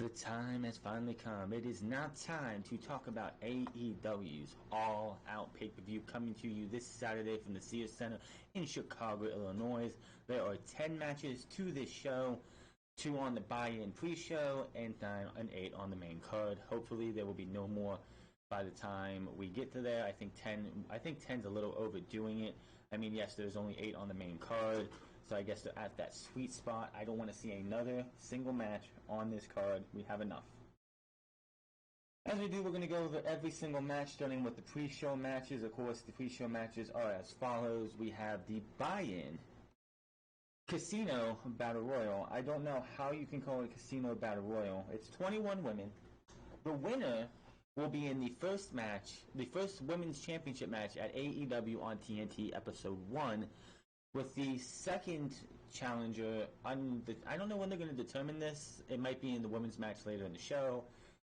The time has finally come. It is now time to talk about AEW's All Out pay-per-view coming to you this Saturday from the Sears Center in Chicago, Illinois. There are 10 matches to this show, 2 on the buy-in pre-show, and 9 and 8 on the main card. Hopefully there will be no more by the time we get to there. I think 10's a little overdoing it. I mean, yes, there's only 8 on the main card, so I guess they're at that sweet spot. I don't want to see another single match on this card. We have enough. As we do, we're going to go over every single match, starting with the pre-show matches. Of course, the pre-show matches are as follows. We have the buy-in Casino Battle Royal. I don't know how you can call it Casino Battle Royal. It's 21 women. The winner will be in the first match, the first Women's Championship match at AEW on TNT Episode 1, with the second challenger. I don't know when they're going to determine this. It might be in the women's match later in the show.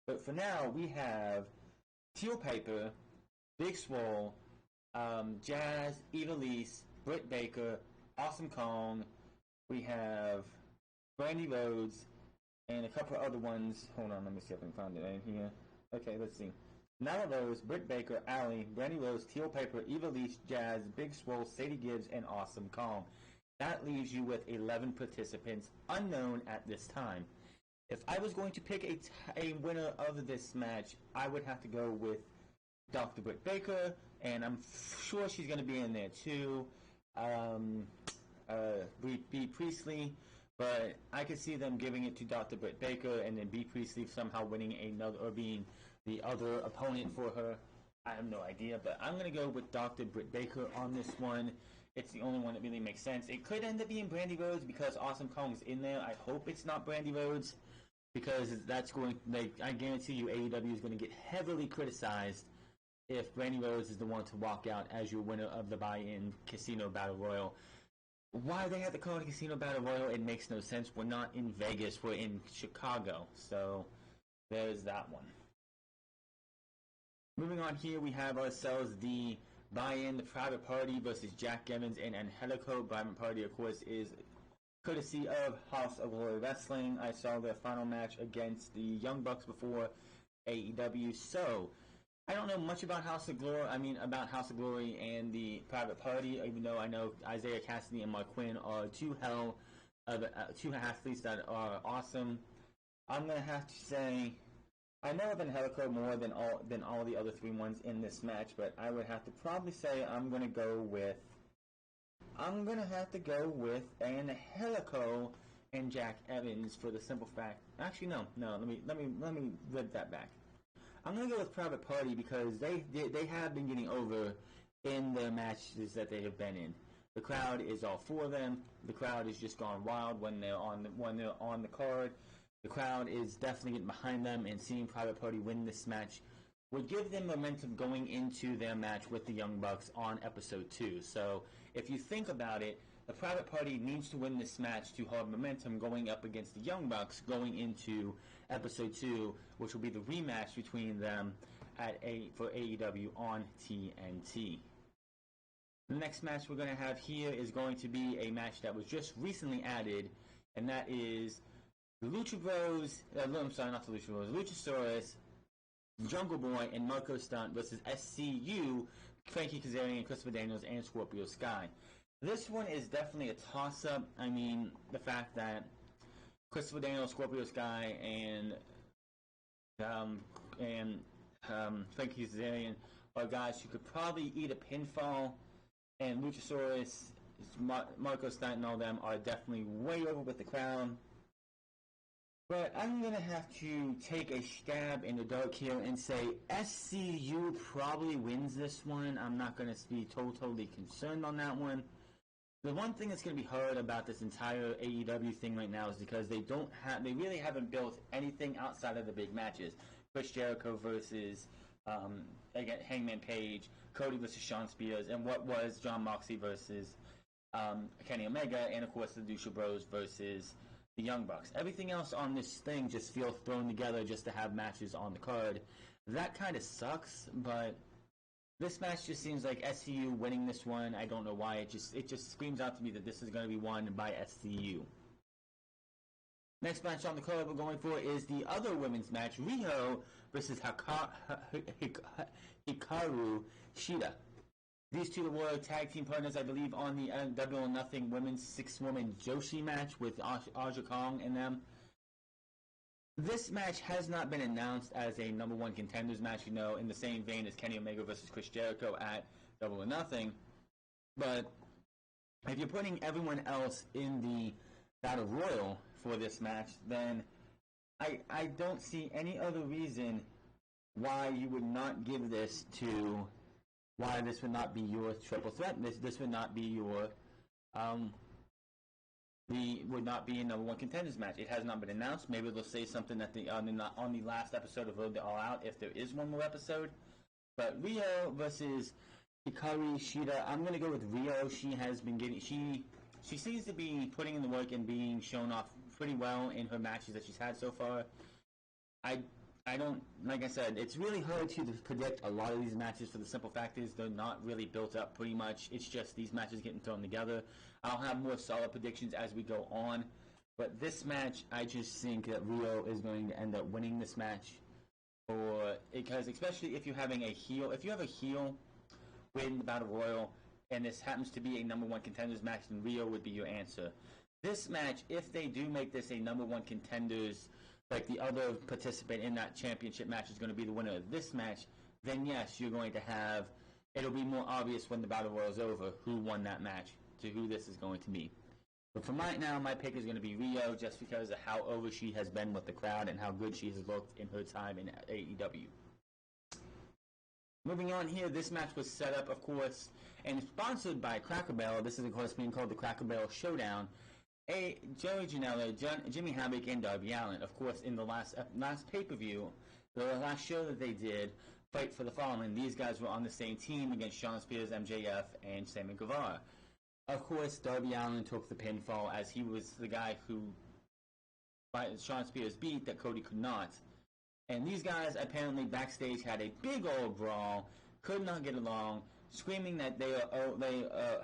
But for now, we have Teal Piper, Big Swole, Jazz, Evilise, Britt Baker, Awesome Kong. We have Brandy Rhodes, and a couple of other ones. Hold on, let me see if I can find it right here. Okay, let's see. Nyla Rose, Britt Baker, Allie, Brandy Rose, Teal Piper, Evilise, Jazz, Big Swole, Sadie Gibbs, and Awesome Kong. That leaves you with 11 participants unknown at this time. If I was going to pick a winner of this match, I would have to go with Dr. Britt Baker, and I'm sure she's going to be in there too. Bea Priestley, but I could see them giving it to Dr. Britt Baker and then Bea Priestley somehow winning another or being the other opponent for her. I have no idea, but I'm going to go with Dr. Britt Baker on this one. It's the only one that really makes sense. It could end up being Brandy Rhodes because Awesome Kong's in there. I hope it's not Brandy Rhodes because that's going, I guarantee you AEW is going to get heavily criticized if Brandy Rhodes is the one to walk out as your winner of the buy-in Casino Battle Royal. Why they have to call it Casino Battle Royal, it makes no sense. We're not in Vegas, we're in Chicago. So there's that one. Moving on here, we have ourselves the buy-in, the Private Party versus Jack Evans and Angelico. Private Party, of course, is courtesy of House of Glory Wrestling. I saw their final match against the Young Bucks before AEW. So I don't know much about House of Glory. About House of Glory and the Private Party, even though I know Isaiah Cassidy and Mark Quinn are two athletes that are awesome. I'm gonna have to say I know of Angelico more than all the other 3 ones in this match, but I would have to probably say I'm gonna have to go with Angelico and Jack Evans for the simple fact. Actually, no. Let me read that back. I'm going to go with Private Party because they have been getting over in the matches that they have been in. The crowd is all for them. The crowd is just gone wild when they're on the card. The crowd is definitely getting behind them, and seeing Private Party win this match would give them momentum going into their match with the Young Bucks on Episode 2. So if you think about it, the Private Party needs to win this match to have momentum going up against the Young Bucks going into Episode 2, which will be the rematch between them for AEW on TNT. The next match we're going to have here is going to be a match that was just recently added, and that is the Lucha Bros, Luchasaurus, Jungle Boy, and Marco Stunt versus SCU, Frankie Kazarian, Christopher Daniels, and Scorpio Sky. This one is definitely a toss-up. I mean, the fact that Christopher Daniels, Scorpio Sky, and Frankie Kazarian are guys who could probably eat a pinfall, and Luchasaurus, Marco Stunt, and all them are definitely way over with the crowd. But I'm going to have to take a stab in the dark here and say SCU probably wins this one. I'm not going to be totally concerned on that one. The one thing that's going to be hard about this entire AEW thing right now is because they really haven't built anything outside of the big matches. Chris Jericho versus Hangman Page, Cody versus Shawn Spears, and what was Jon Moxley versus Kenny Omega, and of course the Lucha Bros versus the Young Bucks. Everything else on this thing just feels thrown together just to have matches on the card. That kind of sucks, but this match just seems like SCU winning this one. I don't know why. It just screams out to me that this is going to be won by SCU. Next match on the card we're going for is the other women's match, Riho versus Hikaru Shida. These two were tag team partners, I believe, on the Double or Nothing women's 6-woman Joshi match with Aja Kong and them. This match has not been announced as a number one contenders match, you know, in the same vein as Kenny Omega versus Chris Jericho at Double or Nothing. But if you're putting everyone else in the Battle Royal for this match, then I don't see any other reason why you would not give this to, why this would not be your triple threat. This would not be your would not be a number one contenders match. It has not been announced. Maybe they'll say something at the on the last episode of Road to All Out, if there is one more episode. But Rio versus Hikaru Shida, I'm gonna go with Rio. She has been getting she seems to be putting in the work and being shown off pretty well in her matches that she's had so far. I don't, like I said, it's really hard to predict a lot of these matches for the simple fact is they're not really built up pretty much. It's just these matches getting thrown together. I'll have more solid predictions as we go on. But this match, I just think that Rio is going to end up winning this match. Because especially if you're having a heel, if you have a heel win the Battle Royal, and this happens to be a number one contenders match, then Rio would be your answer. This match, if they do make this a number one contenders, like the other participant in that championship match is going to be the winner of this match, then yes, you're going to have, it'll be more obvious when the Battle Royal is over who won that match, to who this is going to be. But for right now, my pick is going to be Rio, just because of how over she has been with the crowd and how good she has looked in her time in AEW. Moving on here, this match was set up, of course, and sponsored by Cracker Barrel. This is, of course, being called the Cracker Barrel Showdown. Joey Janela, Jimmy Havoc, and Darby Allin. Of course, in the last pay-per-view, the last show that they did, Fight for the Fallen, these guys were on the same team against Shawn Spears, MJF, and Sammy Guevara. Of course, Darby Allin took the pinfall as he was the guy who Shawn Spears beat that Cody could not. And these guys apparently backstage had a big old brawl, could not get along, screaming that they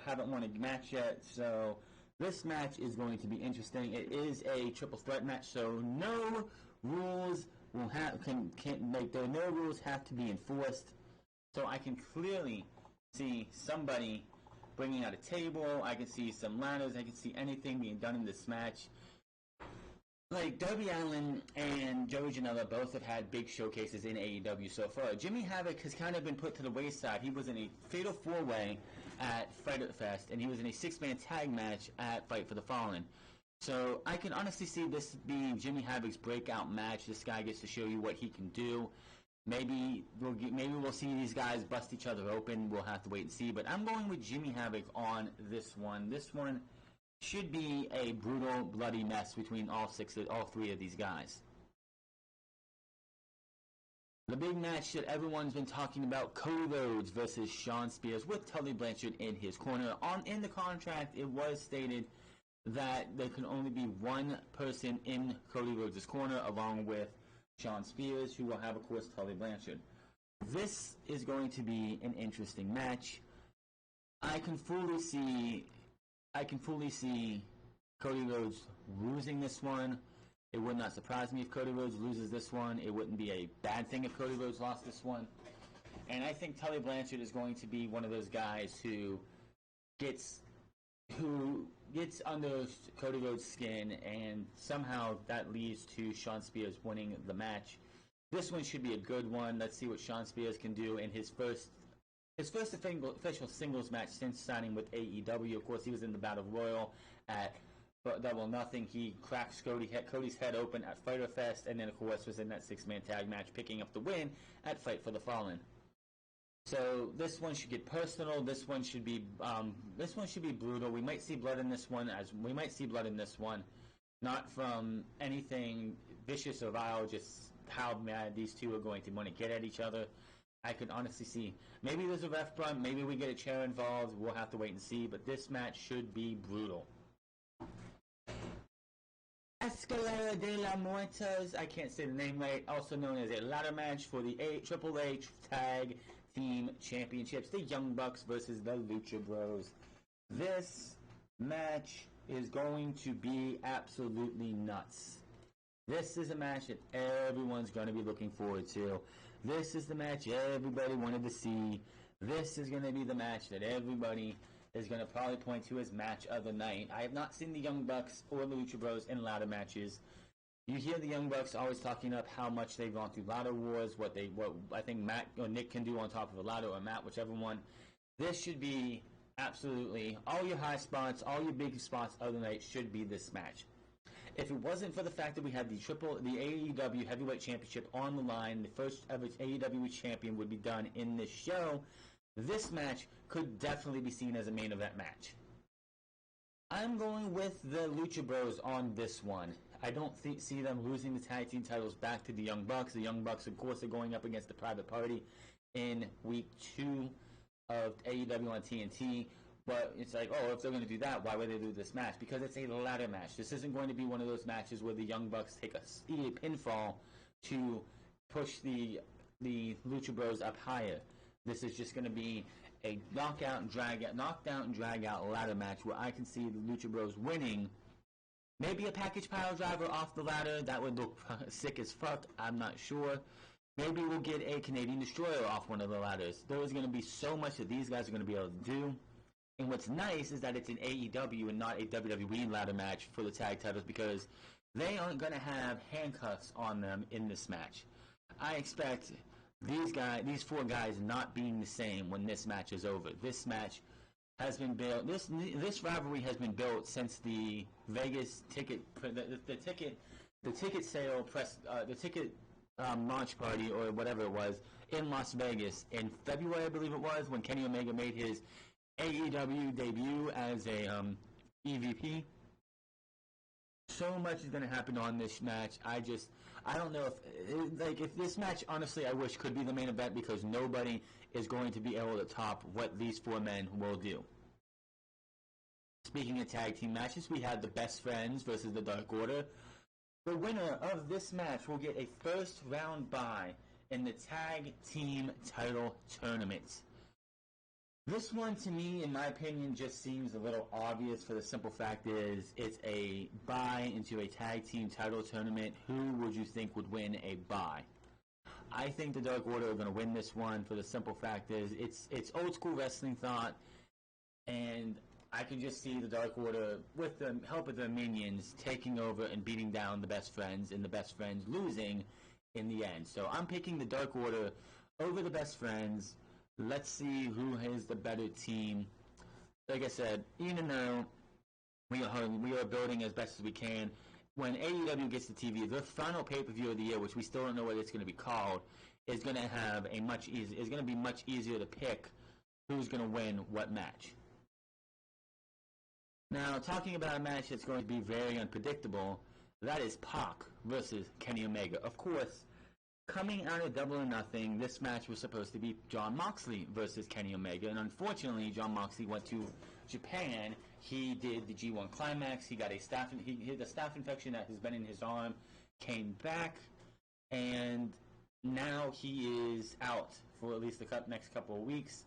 haven't won a match yet. So this match is going to be interesting. It is a triple threat match, so no rules will no rules have to be enforced. So I can clearly see somebody bringing out a table. I can see some ladders. I can see anything being done in this match. Like, Darby Allin and Joey Janela both have had big showcases in AEW so far. Jimmy Havoc has kind of been put to the wayside. He was in a Fatal 4-Way at Fighter Fest, and he was in a 6-man tag match at Fight for the Fallen. So I can honestly see this being Jimmy Havoc's breakout match. This guy gets to show you what he can do. Maybe we'll see these guys bust each other open. We'll have to wait and see. But I'm going with Jimmy Havoc on this one. This one should be a brutal, bloody mess between all three of these guys. The big match that everyone's been talking about, Cody Rhodes versus Shawn Spears with Tully Blanchard in his corner. In the contract, it was stated that there can only be one person in Cody Rhodes' corner, along with Shawn Spears, who will have, of course, Tully Blanchard. This is going to be an interesting match. I can fully see Cody Rhodes losing this one. It would not surprise me if Cody Rhodes loses this one. It wouldn't be a bad thing if Cody Rhodes lost this one. And I think Tully Blanchard is going to be one of those guys who gets under Cody Rhodes' skin, and somehow that leads to Shawn Spears winning the match. This one should be a good one. Let's see what Shawn Spears can do in his first official singles match since signing with AEW. Of course, he was in the Battle Royal at Double or Nothing. He cracks Cody's head open at Fyter Fest, and then, of course, was in that 6-man tag match, picking up the win at Fight for the Fallen. So this one should get personal. This one should be brutal. We might see blood in this one, not from anything vicious or vile, just how mad these two are going to want to get at each other. I could honestly see. Maybe there's a ref bump. Maybe we get a chair involved. We'll have to wait and see. But this match should be brutal. Escalera de la Muertes, I can't say the name right, also known as a ladder match for the Triple H Tag Team Championships. The Young Bucks versus the Lucha Bros. This match is going to be absolutely nuts. This is a match that everyone's going to be looking forward to. This is the match everybody wanted to see. This is going to be the match that everybody is going to probably point to as match of the night. I have not seen the Young Bucks or the Lucha Bros in ladder matches. You hear the Young Bucks always talking up how much they've gone through ladder wars, what I think Matt or Nick can do on top of a ladder, or Matt, whichever one. This should be absolutely all your high spots, all your big spots of the night should be this match. If it wasn't for the fact that we had the AEW Heavyweight Championship on the line, the first ever AEW champion would be done in this show, this match could definitely be seen as a main event match. I'm going with the Lucha Bros on this one. I don't see them losing the tag team titles back to the Young Bucks. The Young Bucks, of course, are going up against the Private Party in week 2 of AEW on TNT. But it's like, oh, if they're going to do that, why would they do this match? Because it's a ladder match. This isn't going to be one of those matches where the Young Bucks take a pinfall to push the Lucha Bros up higher. This is just going to be a knocked out and drag out ladder match where I can see the Lucha Bros winning. Maybe a package pile driver off the ladder. That would look sick as fuck. I'm not sure. Maybe we'll get a Canadian Destroyer off one of the ladders. There is going to be so much that these guys are going to be able to do. And what's nice is that it's an AEW and not a WWE ladder match for the tag titles, because they aren't going to have handcuffs on them in this match. I expect these 4 guys not being the same when this match is over. This match has been built. This rivalry has been built since the Vegas ticket, the ticket sale the ticket launch party or whatever it was in Las Vegas in February, I believe it was, when Kenny Omega made his AEW debut as a EVP. So much is going to happen on this match. I don't know if this match, honestly, I wish could be the main event, because nobody is going to be able to top what these 4 men will do. Speaking of tag team matches, we had the Best Friends versus the Dark Order. The winner of this match will get a first round bye in the tag team title tournament. This one, to me, in my opinion, just seems a little obvious, for the simple fact is it's a bye into a tag team title tournament. Who would you think would win a bye? I think the Dark Order are going to win this one, for the simple fact is it's old school wrestling thought, and I can just see the Dark Order, with the help of their minions, taking over and beating down the Best Friends, and the Best Friends losing in the end. So I'm picking the Dark Order over the Best Friends. Let's see who has the better team. Like I said, even though we are building as best as we can, when AEW gets to TV, the final pay-per-view of the year, which we still don't know what it's going to be called, is going to have is going to be much easier to pick who's going to win what match. Now, talking about a match that's going to be very unpredictable, that is Pac versus Kenny Omega. Of course, coming out of Double or Nothing, this match was supposed to be Jon Moxley versus Kenny Omega, and unfortunately, Jon Moxley went to Japan. He did the G1 Climax. He got a staph infection that has been in his arm, came back, and now he is out for at least the next couple of weeks.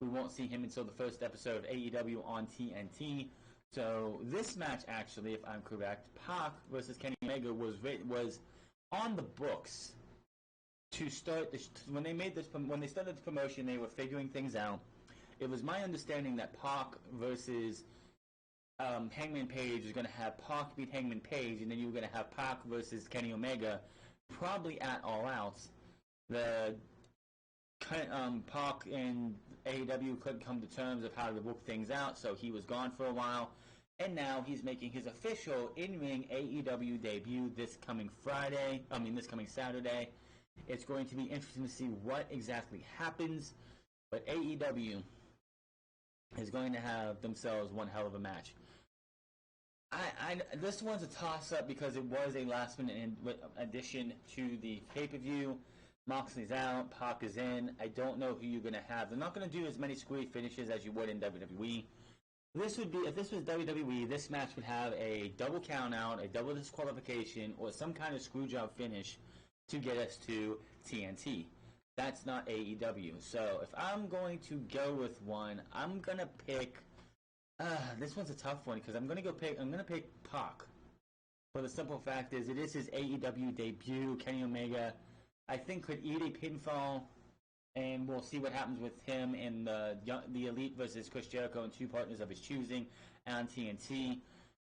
We won't see him until the first episode of AEW on TNT. So this match, actually, if I'm correct, Pac versus Kenny Omega was on the books to start when they started the promotion. They were figuring things out. It was my understanding that Pac versus Hangman Page was going to have Pac beat Hangman Page, and then you were going to have Pac versus Kenny Omega, probably at All Out. The Pac and AEW couldn't come to terms of how to work things out, so he was gone for a while, and now he's making his official in-ring AEW debut this coming Saturday. It's going to be interesting to see what exactly happens, but AEW is going to have themselves one hell of a match. This one's a toss-up because it was a last-minute addition to the pay-per-view. Moxley's out, Pac is in. I don't know who you're going to have. They're not going to do as many screwy finishes as you would in WWE. If this was WWE, this match would have a double count-out, a double disqualification, or some kind of screwjob finish to get us to TNT. That's not AEW. So if I'm going to go with one, I'm going to pick... this one's a tough one because I'm going to pick Pac. For the simple fact is, it is his AEW debut. Kenny Omega, I think, could eat a pinfall, and we'll see what happens with him in the Elite versus Chris Jericho and two partners of his choosing on TNT.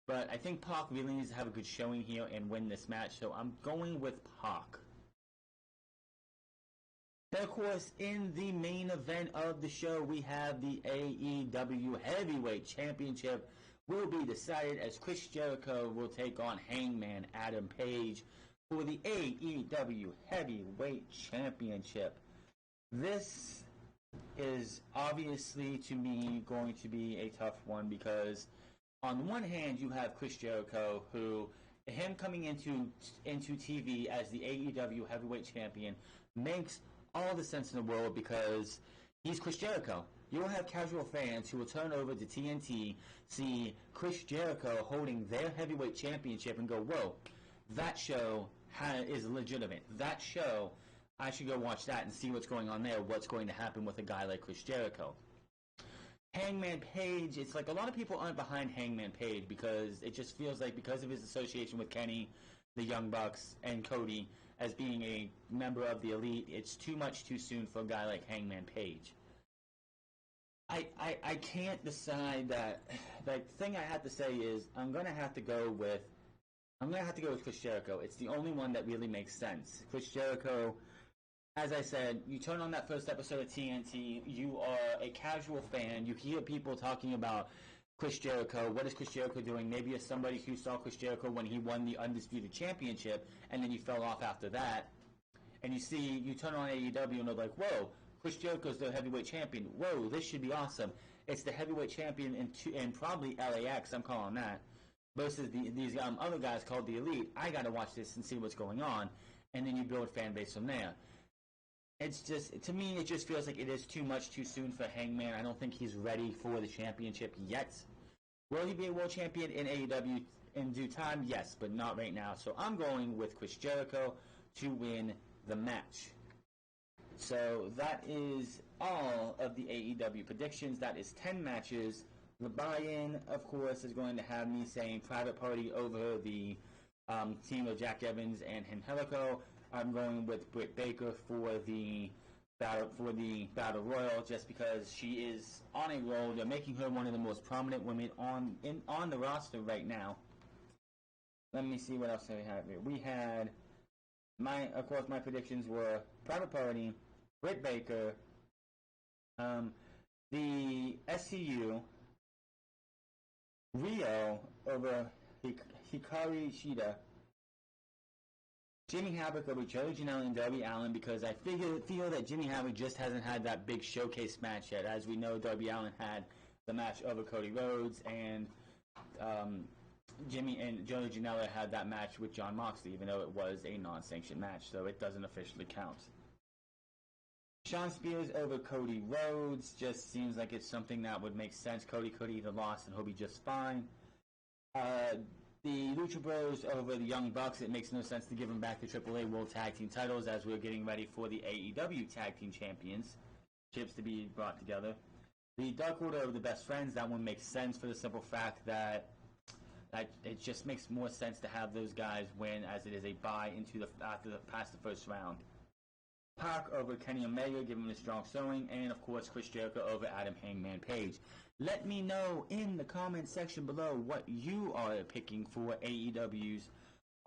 But I think Pac really needs to have a good showing here and win this match, so I'm going with Pac. Then, of course, in the main event of the show, we have the AEW Heavyweight Championship will be decided as Chris Jericho will take on Hangman Adam Page for the AEW Heavyweight Championship. This is obviously, to me, going to be a tough one because on one hand, you have Chris Jericho, who, him coming into TV as the AEW Heavyweight Champion makes all the sense in the world because he's Chris Jericho. You will have casual fans who will turn over to TNT, see Chris Jericho holding their heavyweight championship and go, whoa, that show is legitimate. That show, I should go watch that and see what's going on there, what's going to happen with a guy like Chris Jericho. Hangman Page, it's like a lot of people aren't behind Hangman Page because it just feels like because of his association with Kenny, the Young Bucks, and Cody as being a member of the Elite, it's too much too soon for a guy like Hangman Page. I can't decide that. The thing I have to say is I'm going to have to go with Chris Jericho. It's the only one that really makes sense. Chris Jericho, as I said, you turn on that first episode of TNT, you are a casual fan, you hear people talking about Chris Jericho, what is Chris Jericho doing? Maybe you're somebody who saw Chris Jericho when he won the Undisputed Championship, and then you fell off after that, and you turn on AEW and they're like, whoa, Chris Jericho's the heavyweight champion. Whoa, this should be awesome. It's the heavyweight champion in probably LAX, I'm calling that, versus these other guys called the Elite. I got to watch this and see what's going on, and then you build a fan base from there. It's just, to me, it just feels like it is too much too soon for Hangman. I don't think he's ready for the championship yet. Will he be a world champion in AEW in due time? Yes, but not right now. So I'm going with Chris Jericho to win the match. So that is all of the AEW predictions. That is 10 matches. The buy-in, of course, is going to have me saying Private Party over the team of Jack Evans and Angelico. I'm going with Britt Baker for the Battle Royal just because she is on a roll. They're making her one of the most prominent women on the roster right now. Let me see what else we have here. We had my predictions were Private Party, Britt Baker, the SCU, Rio over Hikari Shida, Jimmy Havoc over Joey Janela and Darby Allin because I feel that Jimmy Havoc just hasn't had that big showcase match yet. As we know, Darby Allin had the match over Cody Rhodes, and Jimmy and Joey Janela had that match with Jon Moxley, even though it was a non-sanctioned match, so it doesn't officially count. Shawn Spears over Cody Rhodes just seems like it's something that would make sense. Cody could either lost and he'll be just fine. The Lucha Bros over the Young Bucks, it makes no sense to give them back the AAA World Tag Team titles as we're getting ready for the AEW Tag Team Championships to be brought together. The Dark Order over the Best Friends, that one makes sense for the simple fact that it just makes more sense to have those guys win as it is a bye into past the first round. Pac over Kenny Omega, give him a strong showing, and of course Chris Jericho over Adam Hangman Page. Let me know in the comment section below what you are picking for AEW's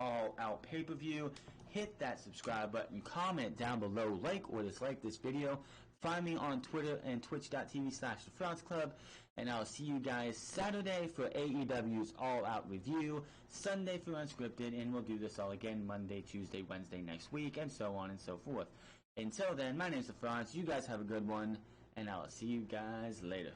All Out pay-per-view. Hit that subscribe button, comment down below, like or dislike this video. Find me on Twitter and twitch.tv/The France Club, and I'll see you guys Saturday for AEW's All Out review, Sunday for Unscripted, and we'll do this all again Monday, Tuesday, Wednesday next week, and so on and so forth. Until then, my name's The France. You guys have a good one, and I'll see you guys later.